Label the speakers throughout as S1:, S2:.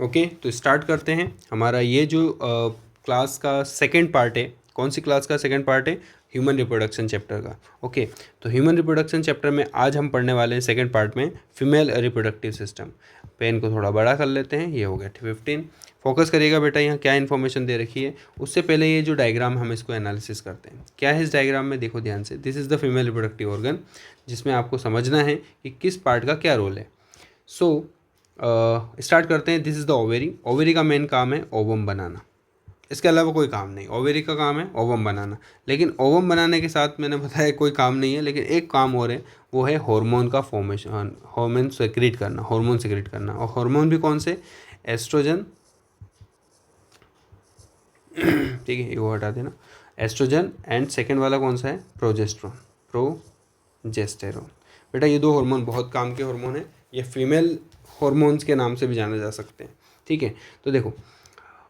S1: Okay, तो start करते हैं। हमारा ये जो क्लास का सेकंड पार्ट है, कौन सी क्लास का सेकंड पार्ट है? ह्यूमन रिप्रोडक्शन चैप्टर का। ओके, तो ह्यूमन रिप्रोडक्शन चैप्टर में आज हम पढ़ने वाले हैं सेकंड पार्ट में फीमेल रिप्रोडक्टिव सिस्टम। पेन को थोड़ा बड़ा कर लेते हैं, ये हो गया 15। फोकस करिएगा बेटा, यहाँ क्या इन्फॉर्मेशन दे रखी है। उससे पहले ये जो डायग्राम हम इसको एनालिसिस करते हैं। क्या है इस डायग्राम में, देखो ध्यान से। This is the female reproductive organ, जिसमें आपको समझना है कि किस पार्ट का क्या रोल है। सो स्टार्ट करते हैं। This is the ovary. Ovary का मेन काम है ओवम बनाना, इसके अलावा कोई काम नहीं। ओवेरी का काम है ओवम बनाना, लेकिन ओवम बनाने के साथ मैंने बताया कोई काम नहीं है, लेकिन एक काम और है, वो है हार्मोन का फॉर्मेशन, हार्मोन सेक्रेट करना, हार्मोन सेक्रेट करना। और हार्मोन भी कौन से? एस्ट्रोजन, ठीक है, ये वो हटा देना, एस्ट्रोजन। एंड सेकेंड वाला कौन सा है? Progesterone, progesterone. बेटा ये दो हार्मोन बहुत काम के हार्मोन है, ये फीमेल हार्मोन्स के नाम से भी जाने जा सकते हैं। ठीक है, तो देखो,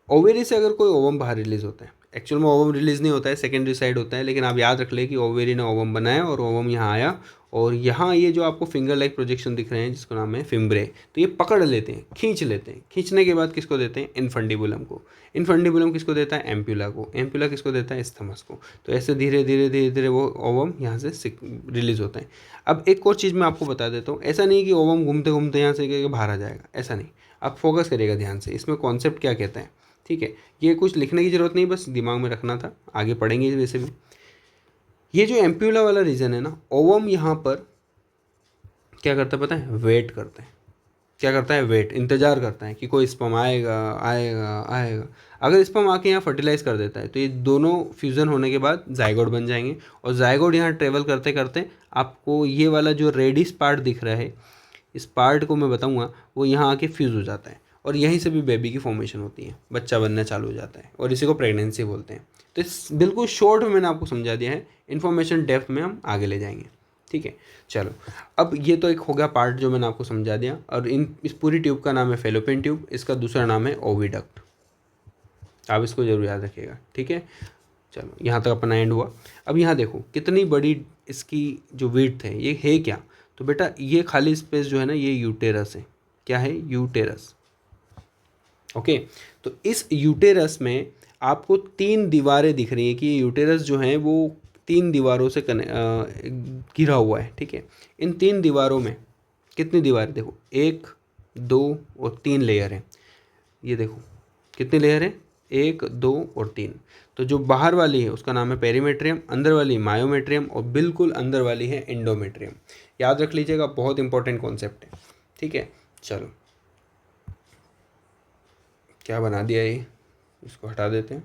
S1: ओवेरी से अगर कोई ओवम बाहर रिलीज होता है, एक्चुअल में ओवम रिलीज नहीं होता है, सेकेंडरी साइड होता है, लेकिन आप याद रख ले कि ओवेरी ने ओवम बनाया और ओवम यहाँ आया, और यहाँ ये जो आपको फिंगर लाइक प्रोजेक्शन दिख रहे हैं, जिसका नाम है फिम्ब्रे, तो ये पकड़ लेते हैं, खींच लेते हैं। खींचने के बाद किसको देते हैं? इनफंडिबुलम को। इनफंडिबुलम किसको देता है? एम्प्यूला को। एम्प्यूला किसको देता है? स्थमस को। तो ऐसे धीरे धीरे धीरे धीरे वो ओवम यहाँ से रिलीज होता है। अब एक और चीज़ मैं आपको बता देता हूँ, ऐसा नहीं कि ओवम घूमते घूमते यहाँ से बाहर आ जाएगा, ऐसा नहीं। आप फोकस करिएगा ध्यान से, इसमें कॉन्सेप्ट क्या कहता है। ठीक है, ये कुछ लिखने की ज़रूरत नहीं, बस दिमाग में रखना था, आगे पढ़ेंगे वैसे भी। ये जो एम्प्यूला वाला रीजन है ना, ओवम यहाँ पर क्या करता है पता है? वेट करता है। क्या करता है? वेट, इंतज़ार करता है कि कोई स्पर्म आएगा आएगा आएगा। अगर स्पर्म आके यहाँ फर्टिलाइज कर देता है, तो ये दोनों फ्यूज़न होने के बाद जाइगोट बन जाएंगे, और जाइगोट यहाँ ट्रेवल करते करते आपको ये वाला जो रेडिस पार्ट दिख रहा है, इस पार्ट को मैं बताऊँगा, वो यहाँ आके फ्यूज़ हो जाता है, और यहीं से भी बेबी की फॉर्मेशन होती है, बच्चा बनना चालू हो जाता है, और इसी को प्रेगनेंसी बोलते हैं। तो इस बिल्कुल शॉर्ट में मैंने आपको समझा दिया है, इन्फॉर्मेशन डेप्थ में हम आगे ले जाएंगे। ठीक है, चलो। अब ये तो एक हो गया पार्ट जो मैंने आपको समझा दिया, और इस पूरी ट्यूब का नाम है फेलोपियन ट्यूब, इसका दूसरा नाम है ओविडक्ट। आप इसको जरूर याद रखिएगा। ठीक है, चलो यहाँ तक अपना एंड हुआ। अब यहाँ देखो कितनी बड़ी इसकी जो विड्थ है, ये है क्या? तो बेटा ये खाली स्पेस जो है ना, ये यूटेरस है। क्या है? यूटेरस। ओके, तो इस यूटेरस में आपको 3 दीवारें दिख रही हैं कि ये यूटेरस जो है वो 3 दीवारों से घिरा हुआ है। ठीक है, इन 3 दीवारों में कितनी दीवारें? देखो 1, 2 और 3 लेयर हैं। ये देखो कितने लेयर हैं? 1, 2 और 3। तो जो बाहर वाली है उसका नाम है पेरीमेट्रियम, अंदर वाली मायोमेट्रियम, और बिल्कुल अंदर वाली है एंडोमेट्रियम। याद रख लीजिएगा, बहुत इंपॉर्टेंट कॉन्सेप्ट है। ठीक है, चलो, क्या बना दिया ये, इसको हटा देते हैं,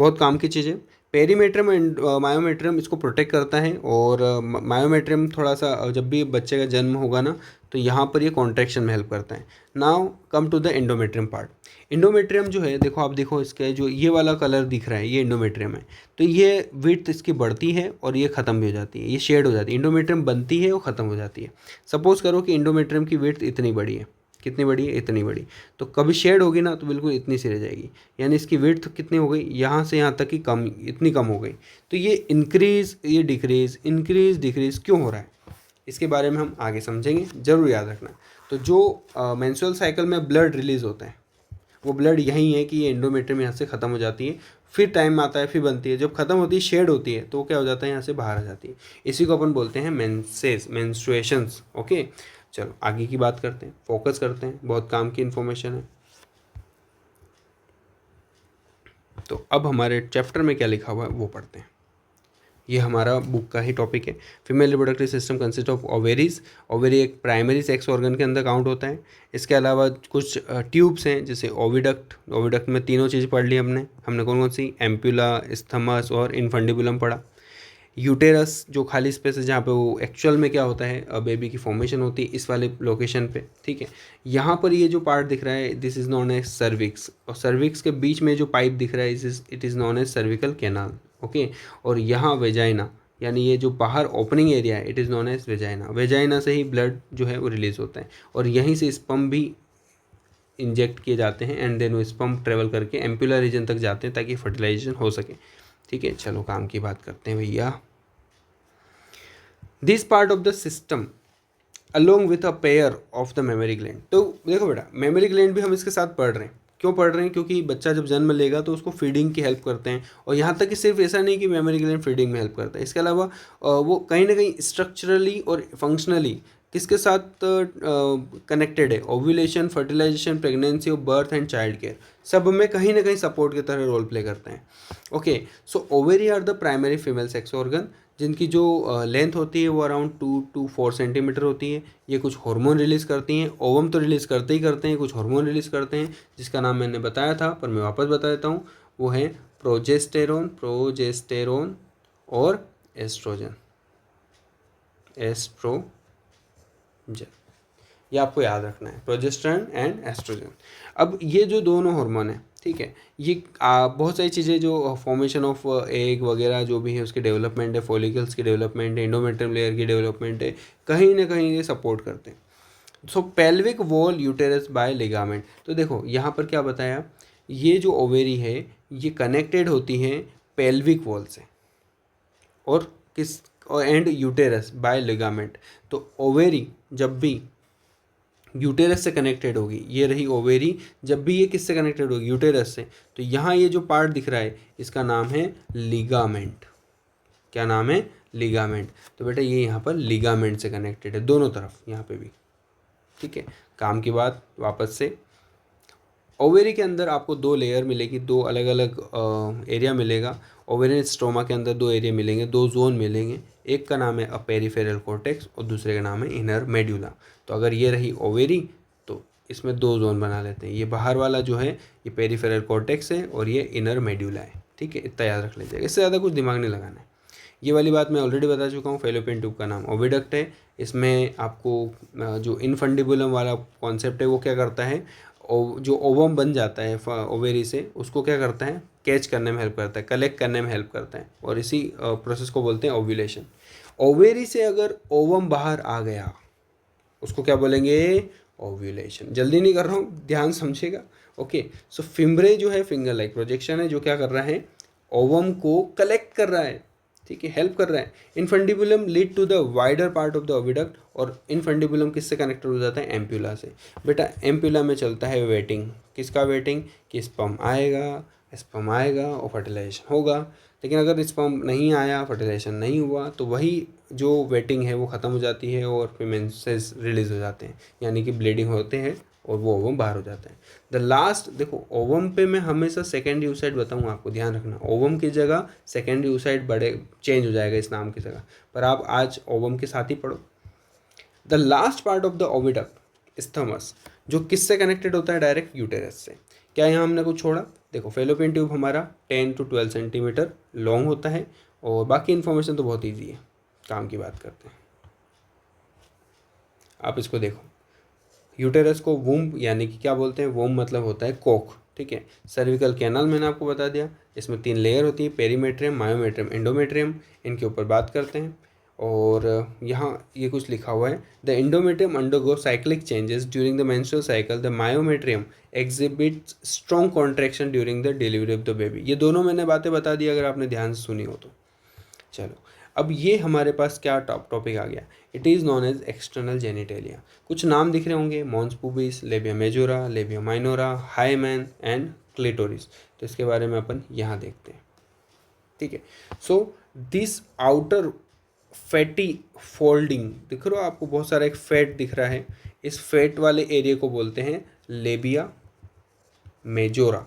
S1: बहुत काम की चीज़ है। पेरीमेट्रियम एंड मायोमेट्रियम इसको प्रोटेक्ट करता है, और मायोमेट्रियम थोड़ा सा जब भी बच्चे का जन्म होगा ना, तो यहाँ पर ये कॉन्ट्रैक्शन में हेल्प करता है। Now come to the endometrium part. Endometrium जो है, देखो आप देखो, इसका जो ये वाला कलर दिख रहा है, ये एंडोमेट्रियम है। तो ये विड्थ इसकी बढ़ती है और ये ख़त्म भी हो जाती है, ये शेड हो जाती है। एंडोमेट्रियम बनती है और ख़त्म हो जाती है। सपोज़ करो कि एंडोमेट्रियम की विड्थ इतनी बड़ी है, कितनी बड़ी है? इतनी बड़ी। तो कभी शेड होगी ना, तो बिल्कुल इतनी सी रह जाएगी, यानी इसकी विड्थ कितनी हो गई? यहाँ से यहाँ तक की कम, इतनी कम हो गई। तो ये इंक्रीज़, ये डिक्रीज़, इंक्रीज़ डिक्रीज़ क्यों हो रहा है, इसके बारे में हम आगे समझेंगे, ज़रूर याद रखना। तो जो मेंस्ट्रुअल साइकिल में ब्लड रिलीज़ होता है, वो ब्लड यही है कि ये एंडोमेट्रियम यहाँ से ख़त्म हो जाती है, फिर टाइम आता है, फिर बनती है। जब ख़त्म होती है, शेड होती है, तो क्या हो जाता है? यहाँ से बाहर आ जाती है। इसी को अपन बोलते हैं मेंसेस, मेंस्ट्रुएशंस। ओके, चलो आगे की बात करते हैं, फोकस करते हैं, बहुत काम की इन्फॉर्मेशन है। तो अब हमारे चैप्टर में क्या लिखा हुआ है वो पढ़ते हैं। ये हमारा बुक का ही टॉपिक है। Female reproductive system consist of ovaries. Ovary एक प्राइमरी सेक्स ऑर्गन के अंदर काउंट होता है। इसके अलावा कुछ ट्यूब्स हैं, जैसे ओविडक्ट। ओविडक्ट में तीनों चीज़ पढ़ ली हमने कौन कौन सी? एम्प्यूला, स्थमस और इनफंडिबुलम पढ़ा। यूटेरस जो खाली स्पेस है, जहाँ पे वो एक्चुअल में क्या होता है, बेबी की फॉर्मेशन होती है, इस वाले लोकेशन पे। ठीक है, यहाँ पर ये जो पार्ट दिख रहा है, this is known as cervix, और सर्विक्स के बीच में जो पाइप दिख रहा है, it is known as cervical canal. Okay, और यहाँ वेजाइना, यानी ये जो बाहर ओपनिंग एरिया है, it is known as vagina. Vagina से ही ब्लड जो है वो रिलीज होता है, और यहीं से स्पर्म भी इंजेक्ट किए जाते हैं, एंड देन वो स्पर्म ट्रेवल करके एम्पुलर रीजन तक जाते हैं ताकि फर्टिलाइजेशन हो सके। ठीक है, चलो काम की बात करते हैं भैया। This part of the system along with a pair of the memory gland. तो देखो बेटा, मेमोरी ग्लैंड भी हम इसके साथ पढ़ रहे हैं। क्यों पढ़ रहे हैं? क्योंकि बच्चा जब जन्म लेगा तो उसको फीडिंग की हेल्प करते हैं, और यहाँ तक कि सिर्फ ऐसा नहीं कि मेमोरी ग्लैंड फीडिंग में हेल्प करता है, इसके अलावा वो कहीं ना कहीं स्ट्रक्चरली और फंक्शनली किसके साथ कनेक्टेड है? ओव्यूलेशन, फर्टिलाइजेशन, प्रेगनेंसी और बर्थ एंड चाइल्ड केयर, सब में कहीं ना कहीं सपोर्ट की तरह रोल प्ले करते हैं। Okay, so ovary are the primary female sex organ, जिनकी जो लेंथ होती है वो अराउंड 2 to 4 सेंटीमीटर होती है। ये कुछ हार्मोन रिलीज़ करती हैं, ओवम तो रिलीज़ करते ही करते हैं, कुछ हार्मोन रिलीज़ करते हैं जिसका नाम मैंने बताया था, पर मैं वापस बता देता हूँ। वो है प्रोजेस्टेरोन और एस्ट्रोजन। ये आपको याद रखना है, प्रोजेस्टेरोन एंड एस्ट्रोजन। अब ये जो दोनों हार्मोन है, ठीक है, ये बहुत सारी चीज़ें जो फॉर्मेशन ऑफ एग वगैरह जो भी है उसकी डेवलपमेंट है, फॉलिकल्स की डेवलपमेंट है, एंडोमेट्रियम लेयर की डेवलपमेंट है, कहीं ना कहीं ये सपोर्ट करते हैं। So pelvic wall uterus by ligament. तो देखो यहाँ पर क्या बताया, ये जो ओवेरी है ये कनेक्टेड होती हैं पेल्विक वॉल से, और किस, एंड यूटेरस बाय लिगामेंट। तो ओवेरी जब भी यूटेरस से कनेक्टेड होगी, ये रही ओवेरी, जब भी ये किससे कनेक्टेड होगी? यूटेरस से, तो यहाँ ये जो पार्ट दिख रहा है इसका नाम है लिगामेंट। क्या नाम है? लिगामेंट। तो बेटा ये यहाँ पर लिगामेंट से कनेक्टेड है दोनों तरफ, यहाँ पे भी, ठीक है। काम की बात वापस से, ओवेरी के अंदर आपको 2 लेयर मिलेगी, 2 अलग अलग एरिया मिलेगा। ओवेरियन स्ट्रोमा के अंदर 2 एरिया मिलेंगे, 2 जोन मिलेंगे। एक का नाम है अ पेरिफेरल कॉर्टेक्स और दूसरे का नाम है इनर मेड्यूला। तो अगर ये रही ओवेरी तो इसमें 2 जोन बना लेते हैं। ये बाहर वाला जो है ये पेरिफेरल कॉर्टेक्स है और ये इनर मेड्यूला है, ठीक है। इतना याद रख लीजिएगा, इससे ज़्यादा कुछ दिमाग नहीं लगाना है। ये वाली बात मैं ऑलरेडी बता चुका हूँ। फेलोपियन ट्यूब का नाम ओविडक्ट है। इसमें आपको जो इनफंडिबुलम वाला कॉन्सेप्ट है वो क्या करता है, जो ओवम बन जाता है ओवेरी से, उसको क्या करता है? कैच करने में हेल्प करता है, कलेक्ट करने में हेल्प करता है, और इसी प्रोसेस को बोलते हैं ओव्यूलेशन। ओवेरी से अगर ओवम बाहर आ गया उसको क्या बोलेंगे? ओव्यूलेशन। जल्दी नहीं कर रहा हूँ, ध्यान समझेगा। ओके, सो फिम्ब्रे जो है फिंगर लाइक प्रोजेक्शन है, जो क्या कर रहा है? ओवम को कलेक्ट कर रहा है, ठीक है, हेल्प कर रहा है। Infundibulum lead to the wider part of the oviduct, और इनफंडिबुलम किससे कनेक्टेड हो जाता है? एम्प्यूला से। बेटा एम्प्यूला में चलता है वेटिंग। किसका वेटिंग? कि स्पर्म आएगा, स्पर्म आएगा और फर्टिलाइजेशन होगा। लेकिन अगर स्पर्म नहीं आया, फर्टिलाइजेशन नहीं हुआ, तो वही जो वेटिंग है वो ख़त्म हो जाती है और फिर मेंसेस रिलीज हो जाते हैं, यानी कि ब्लीडिंग होते हैं और वो ओवम बाहर हो जाता है। द लास्ट, देखो ओवम पे मैं हमेशा सेकेंडरी oocyte बताऊँ आपको, ध्यान रखना। ओवम की जगह सेकेंडरी oocyte बड़े चेंज हो जाएगा इस नाम की जगह, पर आप आज ओवम के साथ ही पढ़ो। The last part of the oviduct isthmus, जो किससे कनेक्टेड होता है? डायरेक्ट यूटेरस से। क्या यहाँ हमने कुछ छोड़ा? देखो फेलोपियन ट्यूब हमारा 10 to 12 सेंटीमीटर लॉन्ग होता है, और बाकी इन्फॉर्मेशन तो बहुत ईजी है। काम की बात करते हैं, आप इसको देखो। यूटेरस को वूम्ब यानी कि क्या बोलते हैं? वूम्ब मतलब होता है कोख, ठीक है। सर्विकल कैनाल मैंने आपको बता दिया, इसमें 3 लेयर होती है, पेरीमेट्रियम, मायोमेट्रियम, एंडोमेट्रियम। इनके ऊपर बात करते हैं, और यहाँ ये कुछ लिखा हुआ है। The endometrium undergo cyclic changes during the menstrual cycle. The myometrium exhibit strong contraction during the delivery of the baby. ये दोनों मैंने बातें बता दी अगर आपने ध्यान से सुनी हो तो। चलो, अब ये हमारे पास क्या टॉपिक आ गया? It is known as external genitalia. कुछ नाम दिख रहे होंगे, mons pubis, labia majora, labia minora, hymen and clitoris. तो इसके बारे में अपन यहाँ देखते हैं, ठीक है। So this outer fatty folding दिख रहा हो आपको, बहुत सारा एक फैट दिख रहा है, इस फैट वाले एरिया को बोलते हैं लेबिया मेजोरा,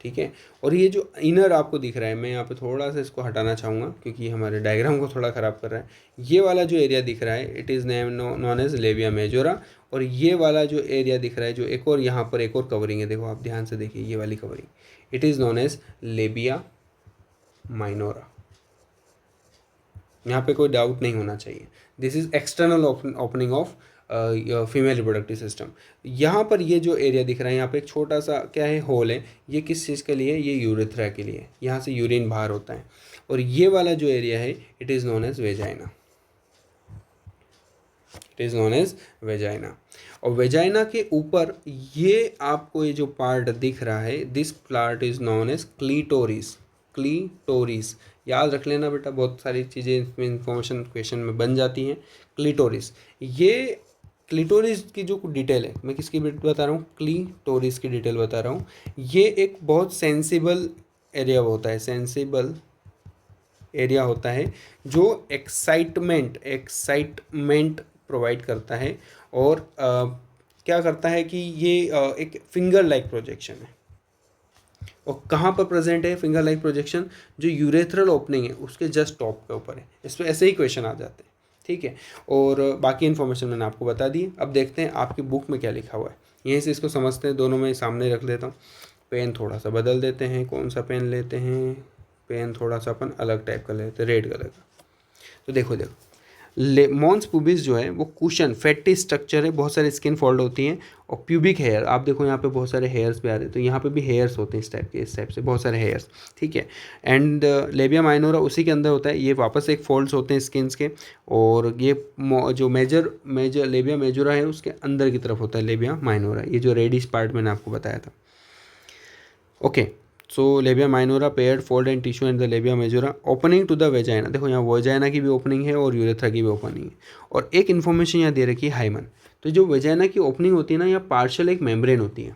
S1: ठीक है। और ये जो इनर आपको दिख रहा है, मैं यहाँ पे थोड़ा सा इसको हटाना चाहूँगा क्योंकि हमारे डायग्राम को थोड़ा ख़राब कर रहा है। ये वाला जो एरिया दिख रहा है, it is known as labia majora. और ये वाला जो एरिया दिख रहा है, जो एक और यहाँ पर एक और कवरिंग है, देखो आप ध्यान से देखिए, ये वाली covering, it is known as labia minora. यहाँ पे कोई डाउट नहीं होना चाहिए। This is external opening of female reproductive system. यहाँ पर ये जो एरिया दिख रहा है, यहाँ पे एक छोटा सा क्या है, होल है। ये किस चीज़ के लिए? ये यूरेथ्रा के लिए, यहाँ से यूरिन बाहर होता है। और ये वाला जो एरिया है, it is known as vagina. It is known as vagina. और वेजाइना के ऊपर ये आपको ये जो पार्ट दिख रहा है, this part is known as clitoris. Clitoris, याद रख लेना बेटा, बहुत सारी चीज़ें इसमें इंफॉर्मेशन क्वेश्चन में बन जाती हैं। क्लीटोरिस, ये क्लीटोरिस की जो डिटेल है, मैं किसकी बता रहा हूँ, क्लीटोरिस की डिटेल बता रहा हूँ। ये एक बहुत सेंसिबल एरिया होता है, सेंसिबल एरिया होता है जो एक्साइटमेंट प्रोवाइड करता है। और क्या करता है कि ये एक फिंगर लाइक प्रोजेक्शन है। और कहाँ पर प्रेजेंट है फिंगर लाइक प्रोजेक्शन, जो यूरेथ्रल ओपनिंग है उसके जस्ट टॉप के ऊपर है। इस पर ऐसे ही क्वेश्चन आ जाते हैं, ठीक है। और बाकी इन्फॉर्मेशन मैंने आपको बता दी। अब देखते हैं आपकी बुक में क्या लिखा हुआ है, यहीं से इसको समझते हैं। दोनों में सामने रख लेता हूँ। पेन थोड़ा सा बदल देते हैं, कौन सा पेन लेते हैं, पेन थोड़ा सा अपन अलग टाइप का लेते हैं, रेड कलर का। तो देखो मॉन्स पुबिस जो है वो कुशन फैटी स्ट्रक्चर है, बहुत सारे स्किन फोल्ड होती हैं। और प्यूबिक हेयर, आप देखो यहाँ पे बहुत सारे हेयर्स भी आ रहे हैं, तो यहाँ पे भी हेयर्स होते हैं इस टाइप से बहुत सारे हेयर्स, ठीक है। एंड लेबिया माइनोरा उसी के अंदर होता है, ये वापस एक फोल्ड्स होते हैं स्किन्स के। और ये जो मेजर लेबिया मेजोरा है उसके अंदर की तरफ होता है लेबिया माइनोरा, ये जो रेडिश पार्ट मैंने आपको बताया था। Okay, so labia minora paired fold and tissue and the labia majora opening to the vagina, देखो यहाँ वेजाइना की भी ओपनिंग है और यूरेथ्रा की भी ओपनिंग है। और एक इन्फॉर्मेशन यहाँ दे रखी है हाइमन। तो जो वेजाइना की ओपनिंग होती है ना, यहाँ पार्शियल एक मेम्ब्रेन होती है।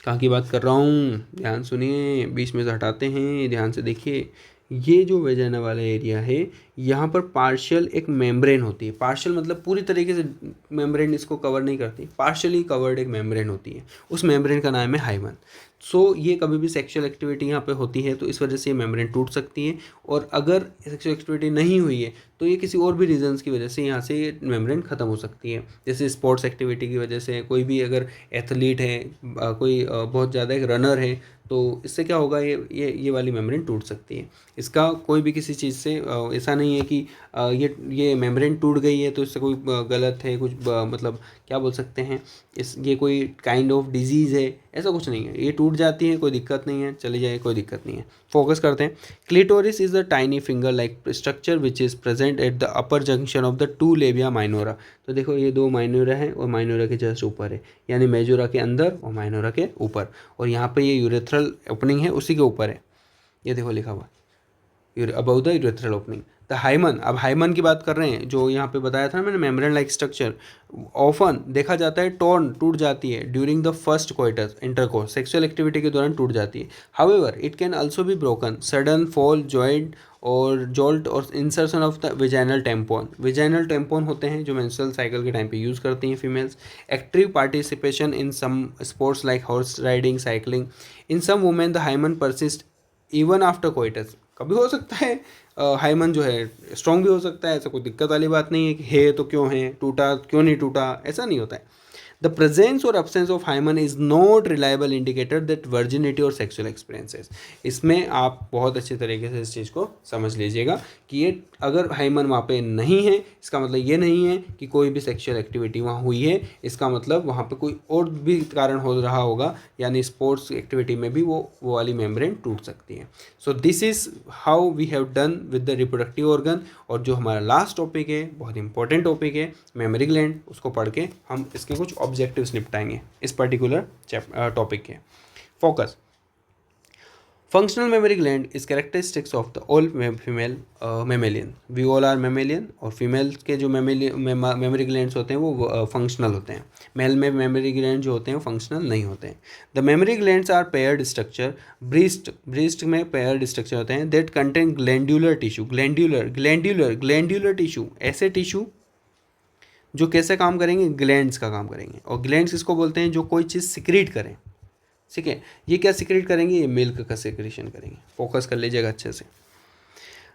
S1: कहाँ की बात कर रहा हूँ, ध्यान सुनिए, बीच में से हटाते हैं, ध्यान से देखिए। ये जो वेजाइना वाला एरिया है, यहाँ पर पार्शियल एक मेम्ब्रेन होती है। पार्शियल मतलब पूरी तरीके से मेम्ब्रेन इसको कवर नहीं करती, पार्शियली कवर्ड एक मेम्ब्रेन होती है, उस मेम्ब्रेन का नाम है हाइमन। सो ये कभी भी सेक्सुअल एक्टिविटी यहाँ पे होती है तो इस वजह से ये मेम्ब्रेन टूट सकती है। और अगर सेक्सुअल एक्टिविटी नहीं हुई है तो ये किसी और भी रीजंस की वजह से यहाँ से ये मेम्ब्रेन ख़त्म हो सकती है। जैसे स्पोर्ट्स एक्टिविटी की वजह से, कोई भी अगर एथलीट है, कोई बहुत ज़्यादा एक रनर है, तो इससे क्या होगा, ये वाली मेम्ब्रेन टूट सकती है। इसका कोई भी किसी चीज़ से ऐसा नहीं है कि ये मेम्ब्रेन टूट गई है तो इससे कोई गलत है, कुछ मतलब क्या बोल सकते हैं, ये कोई काइंड ऑफ डिजीज़ है, ऐसा कुछ नहीं है। ये टूट जाती है, कोई दिक्कत नहीं है, चली जाए, कोई दिक्कत नहीं है। फोकस करते हैं। Clitoris is the tiny finger like structure which is present at the upper junction of the two labia minora. तो देखो ये दो माइनोरा है और माइनोरा के जस्ट ऊपर है, यानी मेजोरा के अंदर और माइनोरा के ऊपर। और यहाँ पे ये यूरेथ्रल ओपनिंग है उसी के ऊपर है, ये देखो लिखा हुआ about the urethral opening. The hymen, अब हाइमन की बात कर रहे हैं, जो यहाँ पे बताया था मैंने मेम्ब्रेन लाइक स्ट्रक्चर ऑफन देखा जाता है टॉर्न, टूट जाती है during the first coitus intercourse, sexual activity के दौरान टूट जाती है। However it can also be broken sudden fall joint और जोल्ट और insertion of the vaginal tampon. Vaginal tampon होते हैं जो मेंस्ट्रुअल साइकिल के टाइम पे यूज़ करती हैं females. Active participation in some sports like horse riding, cycling. In some women the hymen persist even after coitus, कभी हो सकता है हाइमन जो है स्ट्रॉन्ग भी हो सकता है, ऐसा कोई दिक्कत वाली बात नहीं है कि है तो क्यों है, टूटा क्यों नहीं टूटा, ऐसा नहीं होता है। द प्रेजेंस और absence of hymen is not reliable indicator that virginity और सेक्सुअल एक्सपीरियंसेस। इसमें आप बहुत अच्छे तरीके से इस चीज़ को समझ लीजिएगा कि ये अगर हाइमन वहाँ पे नहीं है, इसका मतलब ये नहीं है कि कोई भी सेक्सुअल एक्टिविटी वहाँ हुई है, इसका मतलब वहाँ पे कोई और भी कारण हो रहा होगा, यानी स्पोर्ट्स एक्टिविटी में भी वो वाली मेम्ब्रेन टूट सकती है। So this is how we have done with the reproductive organ. और जो हमारा लास्ट टॉपिक है, बहुत इंपॉर्टेंट टॉपिक है, मेमोरी ग्लैंड, उसको पढ़ के हम इसके कुछ ऑब्जेक्टिव्स निपटाएंगे इस पर्टिकुलर टॉपिक के। Focus. Functional mammary gland is characteristics of the all female mammalian. We all are mammalian, और फीमेल के जो मेमोरी ग्लैंड्स होते हैं वो फंक्शनल होते हैं। मेल में मेमोरी ग्लैंड जो होते हैं वो फंक्शनल नहीं होते हैं। The mammary glands are paired structure. Breast में पेयर्ड स्ट्रक्चर होते हैं that contain glandular tissue. Glandular tissue, ऐसे टिश्यू जो कैसे काम करेंगे, ग्लैंड्स का काम करेंगे। और ग्लैंड्स किसको बोलते हैं, जो कोई चीज़ सिक्रीट करें, ठीक है। ये क्या सिक्रीट करेंगे, ये मिल्क का सिक्रीशन करेंगे। फोकस कर लीजिएगा अच्छे से।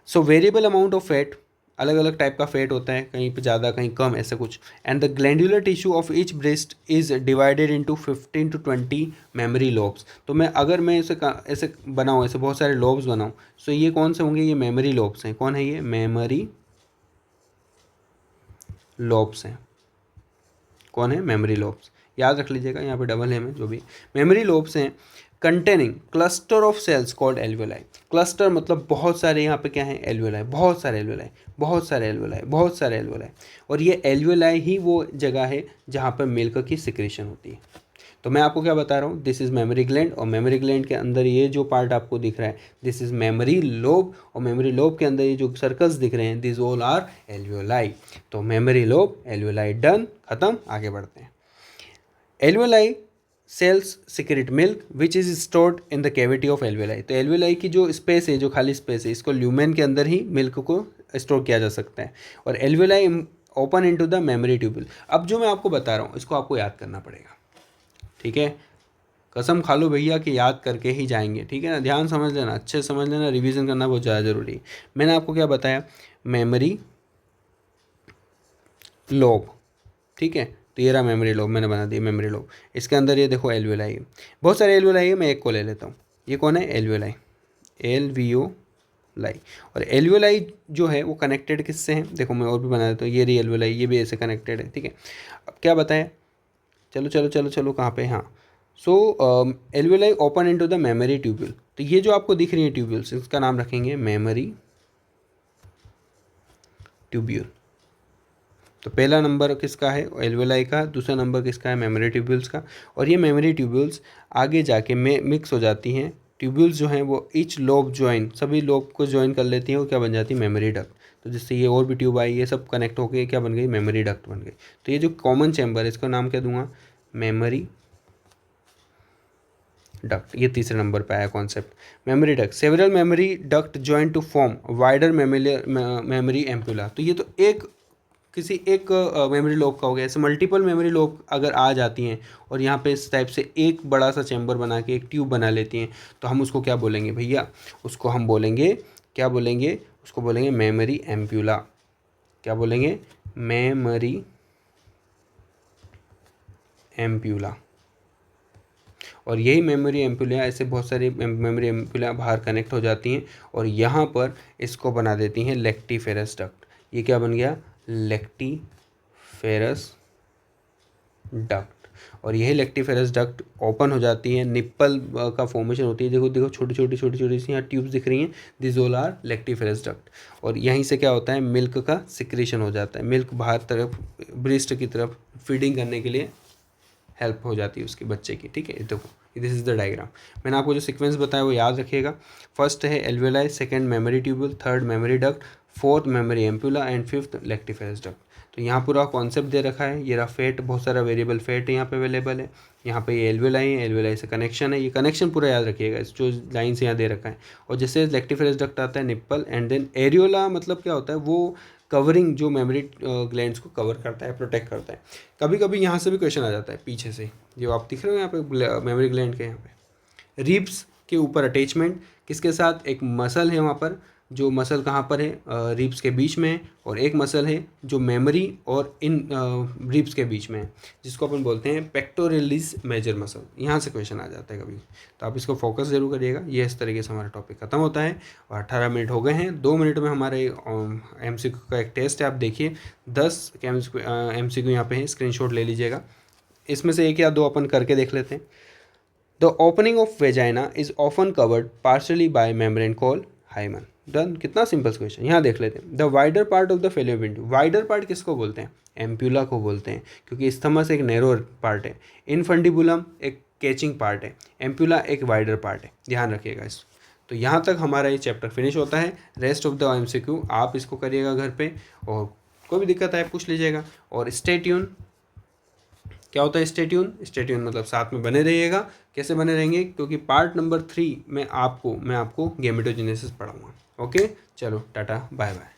S1: So variable amount of fat, अलग अलग टाइप का फैट होता है, कहीं पे ज़्यादा कहीं कम, ऐसे कुछ। And the glandular tissue of each breast is divided into 15 to 20 memory lobes. तो मैं ऐसे बनाऊँ, ऐसे बहुत सारे लोब्स बनाऊँ, सो ये कौन से होंगे, ये मेमोरी लोब्स हैं। कौन है ये, मेमोरी लोब्स हैं। कौन है, मेमोरी लोब्स। याद रख लीजिएगा, यहाँ पे डबल है में जो भी मेमोरी लोब्स हैं। Containing cluster of cells called alveoli. Cluster मतलब बहुत सारे, यहाँ पे क्या है, एल्वियोलाई, बहुत सारे एल्वियोलाई, बहुत सारे एल्वियोलाई, बहुत सारे एल्वियोलाई। और ये एल्वियोलाई ही वो जगह है जहाँ पर मिल्क की सिक्रेशन होती है। तो मैं आपको क्या बता रहा हूँ, दिस इज़ मेमोरी ग्लैंड, और मेमोरी ग्लैंड के अंदर ये जो पार्ट आपको दिख रहा है दिस इज़ मेमोरी लोब, और मेमोरी लोब के अंदर ये जो सर्कल्स दिख रहे हैं दिस ऑल आर एल्वियोलाई। तो मेमोरी लोब, एल्वियोलाई डन, खत्म, आगे बढ़ते हैं। Alveoli cells secret milk which is stored in the cavity of alveoli. तो एल्वियोलाई की जो स्पेस है, जो खाली स्पेस है, इसको ल्यूमेन के अंदर ही मिल्क को स्टोर किया जा सकता है। और alveoli open into the mammary tubule. अब जो मैं आपको बता रहा हूँ इसको आपको याद करना पड़ेगा, ठीक है, कसम खा लो भैया कि याद करके ही जाएंगे, ठीक है ना, ध्यान समझ लेना, अच्छे समझ लेना, रिवीजन करना बहुत ज़्यादा ज़रूरी है। मैंने आपको क्या बताया, मेमोरी लोब, ठीक है, तो ये रहा मेमोरी लोब, मैंने बना दिया मेमोरी लोब। इसके अंदर ये देखो एल्वियोलाई है, बहुत सारे एल्वियोलाई है, मैं एक को ले लेता हूँ। ये कौन है, एल्वियोलाई, एल्वियोलाई। और एल्वियोलाई जो है वो कनेक्टेड किससे हैं, देखो मैं और भी बना देता हूँ, ये रही एल्वियोलाई, ये भी ऐसे कनेक्टेड है, ठीक है। अब क्या बताया, चलो चलो चलो चलो कहाँ पे, हाँ, so alveoli open into the mammary tubule. तो ये जो आपको दिख रही है ट्यूब्यूल्स, इसका नाम रखेंगे मेमोरी ट्यूब्यूल। तो पहला नंबर किसका है, एल्वियोलाई का, दूसरा नंबर किसका है, मेमोरी ट्यूब्यूल्स का। और ये मेमोरी ट्यूब्यूल्स आगे जाके मिक्स हो जाती हैं, ट्यूब्यूल्स जो हैं वो ईच लोब ज्वाइन, सभी लोब को ज्वाइन कर लेती हैं, वो क्या बन जाती है, मेमोरी डक्ट। तो जिससे ये और भी ट्यूब आई, ये सब कनेक्ट होकर क्या बन गई, मेमोरी डक्ट बन गई। तो ये जो कॉमन चैम्बर है इसका नाम क्या दूंगा, मेमोरी डक्ट। ये तीसरे नंबर पे आया concept, mammary duct. Several mammary duct join to form wider mammary ampulla. तो ये तो एक किसी एक मेमोरी लोब का हो गया, ऐसे मल्टीपल मेमोरी लोब अगर आ जाती हैं और यहाँ पे इस टाइप से एक बड़ा सा चैम्बर बना के एक ट्यूब बना लेती हैं, तो हम उसको क्या बोलेंगे भैया, उसको हम बोलेंगे, क्या बोलेंगे, उसको बोलेंगे मेमोरी एम्पुला। क्या बोलेंगे, मेमोरी एम्पुला। और यही मेमोरी एम्पुलिया, ऐसे बहुत सारी मेमोरी एम्पुलिया बाहर कनेक्ट हो जाती हैं और यहाँ पर इसको बना देती हैं लेक्टिफेरस डक्ट। ये क्या बन गया, लेक्टिफेरस डक्ट। और यही लेक्टिफेरस डक्ट ओपन हो जाती है, निप्पल का फॉर्मेशन होती है, देखो देखो छोटी छोटी सी यहाँ ट्यूब्स दिख रही हैं, this all are lactiferous duct. और यहीं से क्या होता है, मिल्क का सिक्रेशन हो जाता है, मिल्क बाहर तरफ ब्रेस्ट की तरफ फीडिंग करने के लिए हेल्प हो जाती है उसके बच्चे की, ठीक है। देखो दिस इज द डायग्राम, मैंने आपको जो सीक्वेंस बताया वो याद रखिएगा। फर्स्ट है alveoli, second memory tubule, third memory duct, fourth mammary ampulla and fifth lactiferous duct. तो यहाँ पूरा कॉन्सेप्ट दे रखा है, ये रहा फेट, बहुत सारा वेरिएबल फेट यहाँ पे अवेलेबल है। यहाँ पे ये एल्वियोलाई है, एल्वियोलाई से कनेक्शन है, ये कनेक्शन पूरा याद रखिएगा, जो लाइन से यहाँ दे रखा है। और जैसे लेक्टिफेरस डक्ट आता है निप्पल, एंड देन एरियोला मतलब क्या होता है, वो कवरिंग जो मेमोरी ग्लैंड्स को कवर करता है, प्रोटेक्ट करता है। कभी कभी यहाँ से भी क्वेश्चन आ जाता है पीछे से, जो आप दिख रहे हो यहाँ पे मेमोरी ग्लैंड के यहाँ पे रिब्स के ऊपर अटैचमेंट किसके साथ, एक मसल है वहाँ पर, जो मसल कहाँ पर है, रिब्स के बीच में है, और एक मसल है जो मेमोरी और इन रिब्स के बीच में है, जिसको अपन बोलते हैं पेक्टोरलिस मेजर मसल। यहाँ से क्वेश्चन आ जाता है कभी, तो आप इसको फोकस जरूर करिएगा। ये इस तरीके से हमारा टॉपिक खत्म होता है और 18 मिनट हो गए हैं। 2 मिनट में हमारे MCQ का एक टेस्ट है, आप देखिए 10 MCQ यहाँ पे है, स्क्रीनशॉट ले लीजिएगा। इसमें से एक या दो अपन करके देख लेते हैं। The opening of vagina is often covered partially by membrane called hymen. Done, कितना सिंपल क्वेश्चन, यहाँ देख लेते हैं। The wider part of the fallopian tube, wider part किसको बोलते हैं, एम्प्यूला को बोलते हैं, क्योंकि स्थमस एक नैरो पार्ट है, इनफंडिबुलम एक कैचिंग पार्ट है, एम्प्यूला एक वाइडर पार्ट है, ध्यान रखिएगा इस। तो यहाँ तक हमारा ये चैप्टर फिनिश होता है। रेस्ट ऑफ द MCQ आप इसको करिएगा घर पे, और कोई भी दिक्कत आए पूछ लीजिएगा। और स्टे ट्यून, क्या होता है स्टे ट्यून, स्टे ट्यून मतलब साथ में बने रहिएगा। कैसे बने रहेंगे, क्योंकि पार्ट नंबर 3 में मैं आपको गेमेटोजेनेसिस पढ़ाऊंगा। ओके, चलो टाटा बाय बाय।